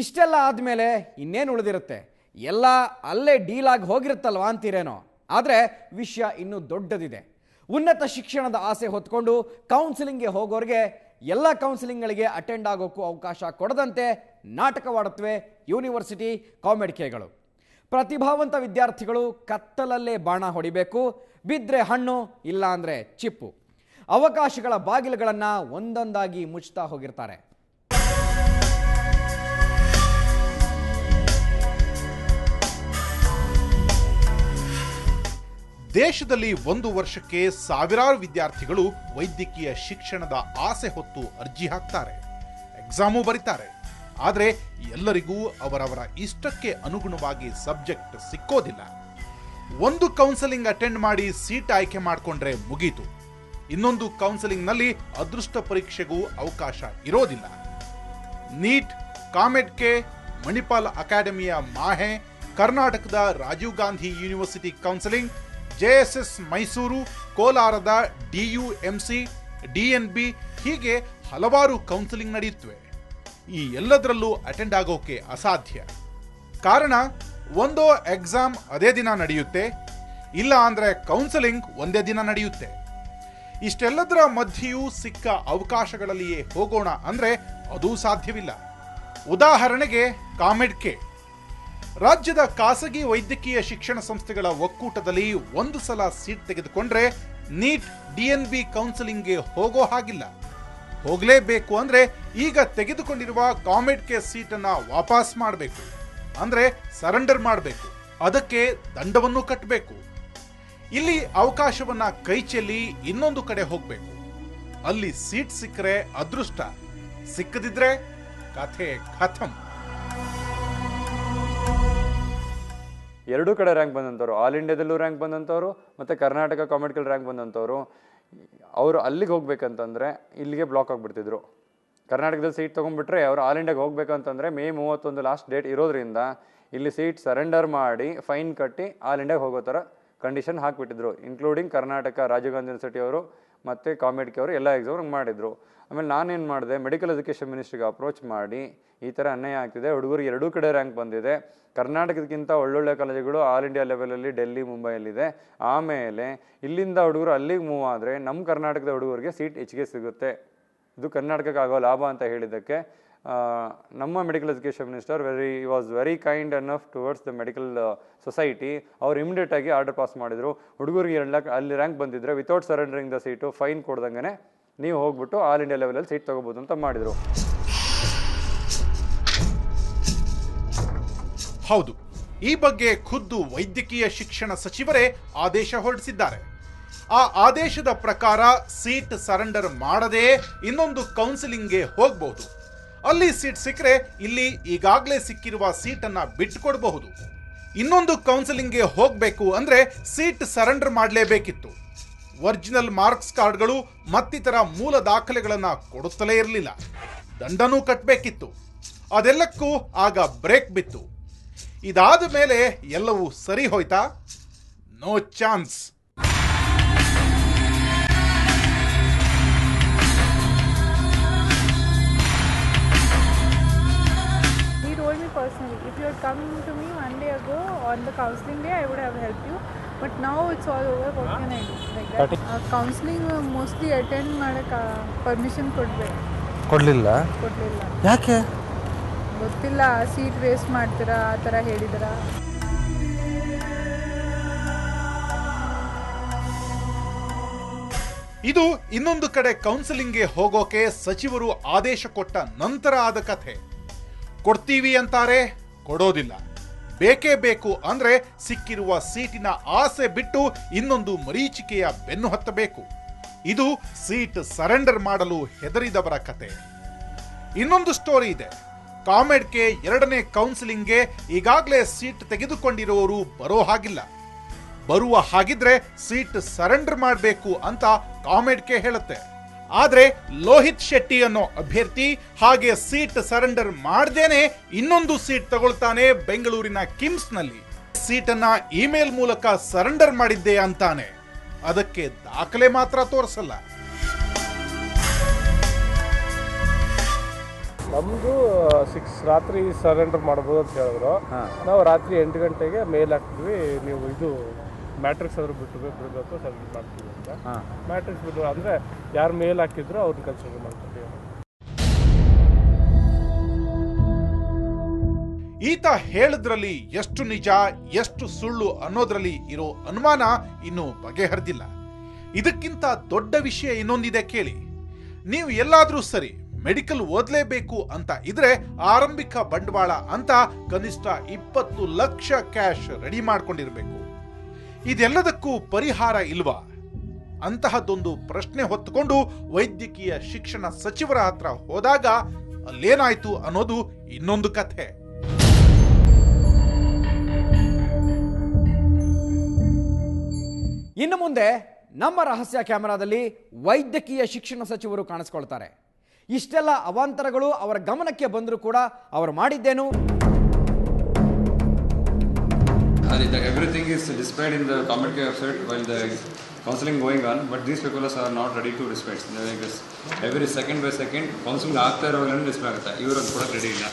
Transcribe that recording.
ಇಷ್ಟೆಲ್ಲ ಆದಮೇಲೆ ಇನ್ನೇನು ಉಳಿದಿರುತ್ತೆ? ಎಲ್ಲ ಅಲ್ಲೇ ಡೀಲಾಗಿ ಹೋಗಿರುತ್ತಲ್ವಾ ಅಂತೀರೇನೋ. ಆದರೆ ವಿಷಯ ಇನ್ನೂ ದೊಡ್ಡದಿದೆ. ಉನ್ನತ ಶಿಕ್ಷಣದ ಆಸೆ ಹೊತ್ಕೊಂಡು ಕೌನ್ಸಿಲಿಂಗ್ಗೆ ಹೋಗೋರಿಗೆ ಎಲ್ಲ ಕೌನ್ಸಿಲಿಂಗ್ಗಳಿಗೆ ಅಟೆಂಡ್ ಆಗೋಕ್ಕೂ ಅವಕಾಶ ಕೊಡದಂತೆ ನಾಟಕವಾಡುತ್ತವೆ ಯೂನಿವರ್ಸಿಟಿ ಕಾಮೆಡ್ಕೆಗಳು. ಪ್ರತಿಭಾವಂತ ವಿದ್ಯಾರ್ಥಿಗಳು ಕತ್ತಲಲ್ಲೇ ಬಾಣ ಹೊಡಿಬೇಕು, ಬಿದ್ದರೆ ಹಣ್ಣು ಇಲ್ಲ ಅಂದರೆ ಚಿಪ್ಪು. ಅವಕಾಶಗಳ ಬಾಗಿಲುಗಳನ್ನು ಒಂದೊಂದಾಗಿ ಮುಚ್ತಾ ಹೋಗಿರ್ತಾರೆ. ದೇಶದಲ್ಲಿ ಒಂದು ವರ್ಷಕ್ಕೆ ಸಾವಿರಾರು ವಿದ್ಯಾರ್ಥಿಗಳು ವೈದ್ಯಕೀಯ ಶಿಕ್ಷಣದ ಆಸೆ ಹೊತ್ತು ಅರ್ಜಿ ಹಾಕ್ತಾರೆ, ಎಕ್ಸಾಮು ಬರೀತಾರೆ. ಆದರೆ ಎಲ್ಲರಿಗೂ ಅವರವರ ಇಷ್ಟಕ್ಕೆ ಅನುಗುಣವಾಗಿ ಸಬ್ಜೆಕ್ಟ್ ಸಿಕ್ಕೋದಿಲ್ಲ. ಒಂದು ಕೌನ್ಸೆಲಿಂಗ್ ಅಟೆಂಡ್ ಮಾಡಿ ಸೀಟ್ ಆಯ್ಕೆ ಮಾಡಿಕೊಂಡ್ರೆ ಮುಗೀತು. ಇನ್ನೊಂದು ಕೌನ್ಸೆಲಿಂಗ್ನಲ್ಲಿ ಅದೃಷ್ಟ ಪರೀಕ್ಷೆಗೂ ಅವಕಾಶ ಇರೋದಿಲ್ಲ. ನೀಟ್, ಕಾಮೆಡ್ಕೆ, ಮಣಿಪಾಲ್ ಅಕಾಡೆಮಿಯ ಮಾಹೆ, ಕರ್ನಾಟಕದ Rajiv Gandhi university counselling, JSS Mysuru, ಕೋಲಾರದ DUMC, DNB ಹೀಗೆ ಹಲವಾರು ಕೌನ್ಸೆಲಿಂಗ್ ನಡೆಯುತ್ತವೆ. ಈ ಎಲ್ಲದರಲ್ಲೂ ಅಟೆಂಡ್ ಆಗೋಕೆ ಅಸಾಧ್ಯ. ಕಾರಣ, ಒಂದೋ ಎಕ್ಸಾಮ್ ಅದೇ ದಿನ ನಡೆಯುತ್ತೆ, ಇಲ್ಲ ಅಂದ್ರೆ ಕೌನ್ಸೆಲಿಂಗ್ ಒಂದೇ ದಿನ ನಡೆಯುತ್ತೆ. ಇಷ್ಟೆಲ್ಲದರ ಮಧ್ಯೆಯೂ ಸಿಕ್ಕ ಅವಕಾಶಗಳಲ್ಲಿಯೇ ಹೋಗೋಣ ಅಂದ್ರೆ ಅದೂ ಸಾಧ್ಯವಿಲ್ಲ. ಉದಾಹರಣೆಗೆ ಕಾಮೆಡ್ಕೆ. ರಾಜ್ಯದ ಖಾಸಗಿ ವೈದ್ಯಕೀಯ ಶಿಕ್ಷಣ ಸಂಸ್ಥೆಗಳ ಒಕ್ಕೂಟದಲ್ಲಿ ಒಂದು ಸಲ ಸೀಟ್ ತೆಗೆದುಕೊಂಡ್ರೆ ನೀಟ್, DNB ಕೌನ್ಸೆಲಿಂಗ್ಗೆ ಹೋಗೋ ಹಾಗಿಲ್ಲ. ಹೋಗಲೇಬೇಕು ಅಂದ್ರೆ ಈಗ ತೆಗೆದುಕೊಂಡಿರುವ ಕಾಮೆಡ್ಕೆ ಸೀಟನ್ನ ವಾಪಸ್ ಮಾಡಬೇಕು, ಅಂದ್ರೆ ಸರೆಂಡರ್ ಮಾಡಬೇಕು. ಅದಕ್ಕೆ ದಂಡವನ್ನು ಕಟ್ಟಬೇಕು. ಇಲ್ಲಿ ಅವಕಾಶವನ್ನ ಕೈಚೆಲ್ಲಿ ಇನ್ನೊಂದು ಕಡೆ ಹೋಗ್ಬೇಕು. ಅಲ್ಲಿ ಸೀಟ್ ಸಿಕ್ಕರೆ ಅದೃಷ್ಟ, ಸಿಕ್ಕದಿದ್ರೆ ಕಥೆ ಖತಮ್. ಎರಡೂ ಕಡೆ ರ್ಯಾಂಕ್ ಬಂದಂಥವ್ರು, ಆಲ್ ಇಂಡಿಯಾದಲ್ಲೂ ರ್ಯಾಂಕ್ ಬಂದಂಥವ್ರು ಮತ್ತು ಕರ್ನಾಟಕ ಕಾಮೆಡ್ಕಲ್ ರ್ಯಾಂಕ್ ಬಂದಂಥವ್ರು, ಅವರು ಅಲ್ಲಿಗೆ ಹೋಗ್ಬೇಕಂತಂದರೆ ಇಲ್ಲಿಗೆ ಬ್ಲಾಕ್ ಆಗಿಬಿಡ್ತಿದ್ರು. ಕರ್ನಾಟಕದಲ್ಲಿ ಸೀಟ್ ತೊಗೊಂಡ್ಬಿಟ್ರೆ ಅವರು ಆಲ್ ಇಂಡಿಯಾಗೆ ಹೋಗ್ಬೇಕಂತಂದರೆ May 31 ಲಾಸ್ಟ್ ಡೇಟ್ ಇರೋದ್ರಿಂದ ಇಲ್ಲಿ ಸೀಟ್ ಸರೆಂಡರ್ ಮಾಡಿ ಫೈನ್ ಕಟ್ಟಿ ಆಲ್ ಇಂಡಿಯಾಗೆ ಹೋಗೋ ಥರ ಕಂಡೀಷನ್ ಹಾಕಿಬಿಟ್ಟಿದ್ರು. ಇನ್ಕ್ಲೂಡಿಂಗ್ ಕರ್ನಾಟಕ ರಾಜೀವ್ ಗಾಂಧಿ ಯೂನಿವರ್ಸಿಟಿ ಅವರು ಮತ್ತು ಕಾಮೆಡ್ಕೆ ಅವರು ಎಲ್ಲ ಎಕ್ಸಾಮ್ ಮಾಡಿದ್ರು. ಆಮೇಲೆ ನಾನೇನು ಮಾಡಿದೆ, ಮೆಡಿಕಲ್ ಎಜುಕೇಷನ್ ಮಿನಿಸ್ಟ್ರಿಗೆ ಅಪ್ರೋಚ್ ಮಾಡಿ ಈ ಥರ ಅನ್ಯಾಯ ಆಗ್ತಿದೆ, ಹುಡುಗರಿಗೆ ಎರಡೂ ಕಡೆ ರ್ಯಾಂಕ್ ಬಂದಿದೆ, ಕರ್ನಾಟಕದಕ್ಕಿಂತ ಒಳ್ಳೊಳ್ಳೆ ಕಾಲೇಜುಗಳು ಆಲ್ ಇಂಡಿಯಾ ಲೆವೆಲಲ್ಲಿ ಡೆಲ್ಲಿ, ಮುಂಬೈಯಲ್ಲಿದೆ, ಆಮೇಲೆ ಇಲ್ಲಿಂದ ಹುಡುಗರು ಅಲ್ಲಿಗೆ ಮೂವ್ ಆದರೆ ನಮ್ಮ ಕರ್ನಾಟಕದ ಹುಡುಗರಿಗೆ ಸೀಟ್ ಹೆಚ್ಚಿಗೆ ಸಿಗುತ್ತೆ, ಇದು ಕರ್ನಾಟಕಕ್ಕೆ ಆಗೋ ಲಾಭ ಅಂತ ಹೇಳಿದ್ದಕ್ಕೆ ನಮ್ಮ medical education minister was very kind enough towards the medical society. ಅವ್ರು ಇಮಿಡಿಯೇಟಾಗಿ ಆರ್ಡರ್ ಪಾಸ್ ಮಾಡಿದರು. ಹುಡುಗರಿಗೆ 2 ಲಕ್ಷ ಅಲ್ಲಿ ರ್ಯಾಂಕ್ ಬಂದಿದ್ರೆ without surrendering the seat fine ಕೊಡ್ದಂಗೆ ನೀವು ಹೋಗ್ಬಿಟ್ಟು ಆಲ್ ಇಂಡಿಯಾ ಲೆವೆಲಲ್ಲಿ ಸೀಟ್ ತೊಗೋಬೋದು ಅಂತ ಮಾಡಿದರು. ಹೌದು, ಈ ಬಗ್ಗೆ ಖುದ್ದು ವೈದ್ಯಕೀಯ ಶಿಕ್ಷಣ ಸಚಿವರೇ ಆದೇಶ ಹೊರಡಿಸಿದ್ದಾರೆ. ಆ ಆದೇಶದ ಪ್ರಕಾರ ಸೀಟ್ ಸರೆಂಡರ್ ಮಾಡದೇ ಇನ್ನೊಂದು ಕೌನ್ಸಿಲಿಂಗ್ಗೆ ಹೋಗಬಹುದು. ಅಲ್ಲಿ ಸೀಟ್ ಸಿಕ್ಕರೆ ಇಲ್ಲಿ ಈಗಾಗಲೇ ಸಿಕ್ಕಿರುವ ಸೀಟನ್ನ ಬಿಟ್ಟುಕೊಡಬಹುದು. ಇನ್ನೊಂದು ಕೌನ್ಸಿಲಿಂಗ್ಗೆ ಹೋಗಬೇಕು ಅಂದ್ರೆ ಸೀಟ್ ಸರೆಂಡರ್ ಮಾಡಲೇಬೇಕಿತ್ತು. ಒರಿಜಿನಲ್ ಮಾರ್ಕ್ಸ್ ಕಾರ್ಡ್ಗಳು ಮತ್ತಿತರ ಮೂಲ ದಾಖಲೆಗಳನ್ನ ಕೊಡುತ್ತಲೇ ಇರಲಿಲ್ಲ. ದಂಡನೂ ಕಟ್ಟಬೇಕಿತ್ತು. ಅದೆಲ್ಲಕ್ಕೂ ಆಗ ಬ್ರೇಕ್ ಬಿತ್ತು. ಇದಾದ ಮೇಲೆ ಎಲ್ಲವೂ ಸರಿ ಹೋಯ್ತಾ? No chance. He told me personally, if you had come to me one day ago on the counselling day, I would have helped you. But now it's all over. What can I do? Like that. Counselling mostly attend ಮಾಡಕ್ಕೆ permission ಕೊಡಲಿಲ್ಲ. ಯಾಕೆ ಗೊತ್ತಿಲ್ಲ. Seat waste ಮಾಡ್ತೀರಾ ಆ ಥರ ಹೇಳಿದ್ರ. ಇದು ಇನ್ನೊಂದು ಕಡೆ ಕೌನ್ಸಿಲಿಂಗ್ಗೆ ಹೋಗೋಕೆ ಸಚಿವರು ಆದೇಶ ಕೊಟ್ಟ ನಂತರ ಆದ ಕಥೆ. ಕೊಡ್ತೀವಿ ಅಂತಾರೆ, ಕೊಡೋದಿಲ್ಲ. ಬೇಕೇ ಬೇಕು ಅಂದ್ರೆ ಸಿಕ್ಕಿರುವ ಸೀಟಿನ ಆಸೆ ಬಿಟ್ಟು ಇನ್ನೊಂದು ಮರೀಚಿಕೆಯ ಬೆನ್ನು ಹತ್ತಬೇಕು. ಇದು ಸೀಟ್ ಸರೆಂಡರ್ ಮಾಡಲು ಹೆದರಿದವರ ಕತೆ. ಇನ್ನೊಂದು ಸ್ಟೋರಿ ಇದೆ. ಕಾಮೆಡ್ಕೆ 2ನೇ ಕೌನ್ಸಿಲಿಂಗ್ಗೆ ಈಗಾಗಲೇ ಸೀಟ್ ತೆಗೆದುಕೊಂಡಿರುವವರು ಬರೋ ಹಾಗಿಲ್ಲ. ಬರುವ ಹಾಗಿದ್ರೆ ಸೀಟ್ ಸರೆಂಡರ್ ಮಾಡಬೇಕು ಅಂತ ಕಾಮೆಡ್ಕೆ ಹೇಳುತ್ತೆ. ಆದ್ರೆ ಲೋಹಿತ್ ಶೆಟ್ಟಿ ಅನ್ನೋ ಅಭ್ಯರ್ಥಿ ಹಾಗೆ ಸೀಟ್ ಸರೆಂಡರ್ ಮಾಡ್ದೇನೆ ಇನ್ನೊಂದು ಸೀಟ್ ತಗೊಳ್ತಾನೆ ಬೆಂಗಳೂರಿನ ಕಿಮ್ಸ್ನಲ್ಲಿ. ಸೀಟನ್ನ ಇಮೇಲ್ ಮೂಲಕ ಸರೆಂಡರ್ ಮಾಡಿದ್ದೆ ಅಂತಾನೆ. ಅದಕ್ಕೆ ದಾಖಲೆ ಮಾತ್ರ ತೋರಿಸಲ್ಲ. ನಮ್ಮದು 6 ರಾತ್ರಿ ಸರೆಂಡರ್ ಮಾಡ್ಬೋದು ಅಂತ ಹೇಳಿದ್ರು. ನಾವು ರಾತ್ರಿ 8 ಗಂಟೆಗೆ ಮೇಲ್ ಹಾಕ್ತೀವಿ, ನೀವು ಇದು ಮ್ಯಾಟ್ರಿಕ್ಸ್ ಆದರೂ ಬಿಡಬೇಕು ಸಬ್ಮಿಟ್ ಮಾಡ್ತೀವಿ ಅಂತ. ಮ್ಯಾಟ್ರಿಕ್ಸ್ ಬಿಟ್ಟು ಅಂದರೆ ಯಾರು ಮೇಲ್ ಹಾಕಿದ್ರು ಅವ್ರನ್ನ ಕನ್ಸಿಡರ್ ಮಾಡ್ತೀವಿ. ಈತ ಹೇಳಿದ್ರಲ್ಲಿ ಎಷ್ಟು ನಿಜ ಎಷ್ಟು ಸುಳ್ಳು ಅನ್ನೋದ್ರಲ್ಲಿ ಇರೋ ಅನುಮಾನ ಇನ್ನೂ ಬಗೆಹರಿದಿಲ್ಲ. ಇದಕ್ಕಿಂತ ದೊಡ್ಡ ವಿಷಯ ಇನ್ನೊಂದಿದೆ ಕೇಳಿ. ನೀವು ಎಲ್ಲಾದ್ರೂ ಸರಿ ಮೆಡಿಕಲ್ ಓದಲೇಬೇಕು ಅಂತ ಇದ್ರೆ ಆರಂಭಿಕ ಬಂಡವಾಳ ಅಂತ ಕನಿಷ್ಠ 20 ಲಕ್ಷ ಕ್ಯಾಶ್ ರೆಡಿ ಮಾಡ್ಕೊಂಡಿರ್ಬೇಕು. ಇದೆಲ್ಲದಕ್ಕೂ ಪರಿಹಾರ ಇಲ್ವಾ? ಅಂತಹದ್ದೊಂದು ಪ್ರಶ್ನೆ ಹೊತ್ತುಕೊಂಡು ವೈದ್ಯಕೀಯ ಶಿಕ್ಷಣ ಸಚಿವರ ಹತ್ರ ಹೋದಾಗ ಅಲ್ಲೇನಾಯ್ತು ಅನ್ನೋದು ಇನ್ನೊಂದು ಕಥೆ. ಇನ್ನು ಮುಂದೆ ನಮ್ಮ ರಹಸ್ಯ ಕ್ಯಾಮೆರಾದಲ್ಲಿ ವೈದ್ಯಕೀಯ ಶಿಕ್ಷಣ ಸಚಿವರು ಕಾಣಿಸ್ಕೊಳ್ತಾರೆ. ಇಷ್ಟೆಲ್ಲ ಅವಾಂತರಗಳು ಅವರ ಗಮನಕ್ಕೆ ಬಂದರೂ ಕೂಡ ಅವರು ಮಾಡಿದ್ದೇನು? Everything is displayed in the Comet website while the counseling going on, but these people are not ready to display. Like this, every second by second counseling ಆಗ್ತಾ ಇರೋವಾಗಲೇ ಡಿಸ್ಪ್ಲೇ ಆಗುತ್ತೆ, ಇವರು ಕೂಡ ರೆಡಿ ಇಲ್ಲ.